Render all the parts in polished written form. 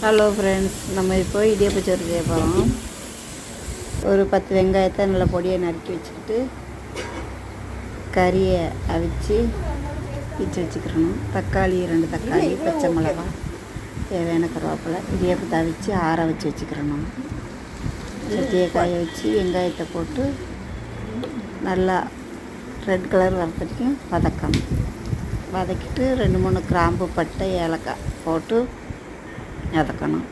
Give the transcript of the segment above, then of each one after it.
Hello friends, நம்ம இப்போ இடியாப்பச்சோறு செய்ய போகிறோம். ஒரு 10 வெங்காயத்தை நல்லா பொடியை நறுக்கி வச்சுக்கிட்டு கறியை அவிச்சு பிச்சு வச்சுக்கிறணும். தக்காளி 2 தக்காளி, பச்சை மிளகா, தேவையான கருவேப்பிலை, இடியாப்பத்தை அவிச்சு ஆற வச்சு வச்சுக்கிறணும். சட்டியை காய வச்சு வெங்காயத்தை போட்டு நல்லா ரெட் கலர் வறுத்துக்கும் வதக்கணும். வதக்கிட்டு 2-3 கிராம்பு, பட்டை, ஏலக்காய் போட்டு வதக்கணும்.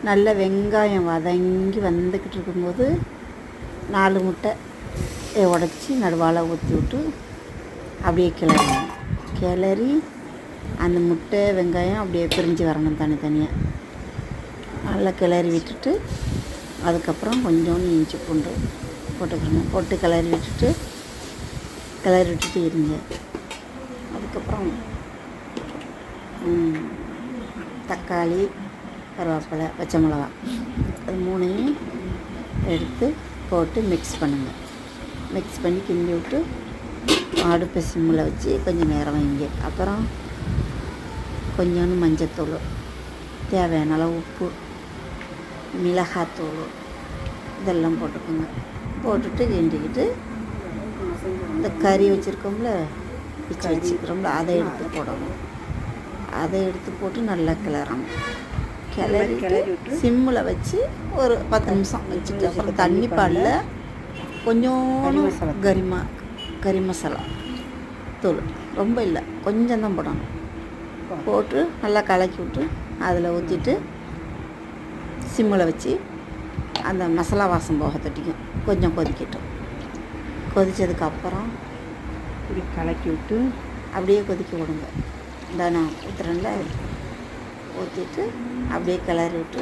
நல்ல வெங்காயம் வதங்கி வந்துக்கிட்டு இருக்கும்போது 4 முட்டை உடச்சி நடுவால் ஊற்றி விட்டு அப்படியே கிளறி அந்த முட்டை வெங்காயம் அப்படியே பிரிஞ்சு வரணும் தனித்தனியாக. நல்லா கிளறி விட்டுட்டு அதுக்கப்புறம் கொஞ்சோண்டு இஞ்சி பூண்டு போட்டுக்கணும். போட்டு கிளறி விட்டுட்டு இருங்க. அதுக்கப்புறம் தக்காளி, கருவேப்பிலை, பச்சை மிளகா அது 3ஐயும் எடுத்து போட்டு மிக்ஸ் பண்ணுங்கள். மிக்ஸ் பண்ணி கிண்டி விட்டு அடுப்பு சிம்மில் வச்சு கொஞ்சம் நேரம் வைங்க. அப்புறம் கொஞ்சோண்டு மஞ்சத்தூள், தேவையான அளவு உப்பு, மிளகாத்தூள் இதெல்லாம் போட்டுக்கோங்க. போட்டுட்டு கிண்டிக்கிட்டு இந்த கறி வச்சுருக்கோம்ல, பிச்சு வச்சுக்கிறோம்ல, அதை எடுத்து போடணும். அதை எடுத்து போட்டு நல்லா கிளறணும். கிளறிட்டு சிம்மில் வச்சு ஒரு 10 நிமிஷம் வச்சுட்டு அப்புறம் தண்ணி பாலில் கொஞ்சோண்டு கறி மசாலா தூள், ரொம்ப இல்லை, கொஞ்சம் தான் போடணும். போட்டு நல்லா கலக்கி விட்டு அதில் ஊற்றிட்டு சிம்மில் வச்சு அந்த மசாலா வாசம் போக தட்டிக்கும். கொஞ்சம் கொதிக்கட்டும். கொதித்ததுக்கப்புறம் இப்படி கலக்கி விட்டு அப்படியே கொதிக்க விடுங்க. இந்த நான் ஊற்றுறேன்ல, ஊற்றிட்டு அப்படியே கிளறி விட்டு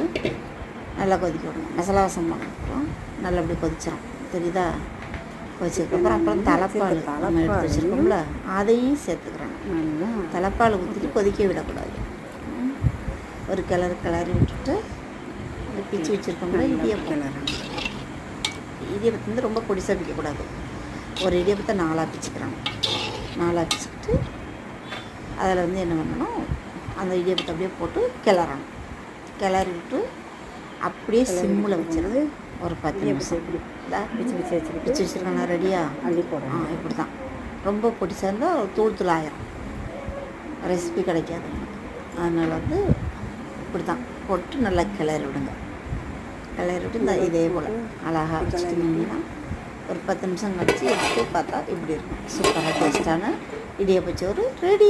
நல்லா கொதிக்க விடுங்க. மசாலா வாசம் போனதுக்கப்புறம் நல்லா அப்படியே கொதிச்சிடும், தெரியுதா? கொதிச்சதுக்கப்புறம் அப்புறம் தலைப்பால் நம்ம எடுத்து வச்சுருக்கோம்ல, அதையும் சேர்த்துக்கிறோம். நல்லா தலைப்பால் ஊற்றிட்டு கொதிக்க விடக்கூடாது. ஒரு கிளறி விட்டுட்டு இந்த பிச்சு வச்சுருக்கோம்ல இடியாப்பம், இடியாப்பத்தை ரொம்ப பொடிசாக பிக்கக்கூடாது. ஒரு இடியாப்பத்தை 4ஆக பிச்சுக்கிறோம். 4ஆக பிச்சுக்கிட்டு அதில் என்ன பண்ணணும், அந்த இடியாப்பத்தை அப்படியே போட்டு கிளறணும். கிளறி விட்டு அப்படியே சிம்மில் வச்சுருந்து ஒரு 10 நிமிஷம் பிச்சு வச்சுருக்காங்க. ரெடியாக அள்ளி போடணும். இப்படி தான். ரொம்ப பொடிசாக இருந்தால் தூள் ஆயிரும், ரெசிபி கிடைக்காது. அதனால் இப்படி தான் போட்டு நல்லா கிளறி விடுங்க. கிளறி விட்டு இந்த இதே போல் அழகாக வச்சுட்டிங்கன்னா ஒரு 10 நிமிஷம் கழிச்சு எடுத்து பார்த்தா இப்படி இருக்கும். சூப்பராக டேஸ்டான இடியாப்பச்சோறு ரெடி.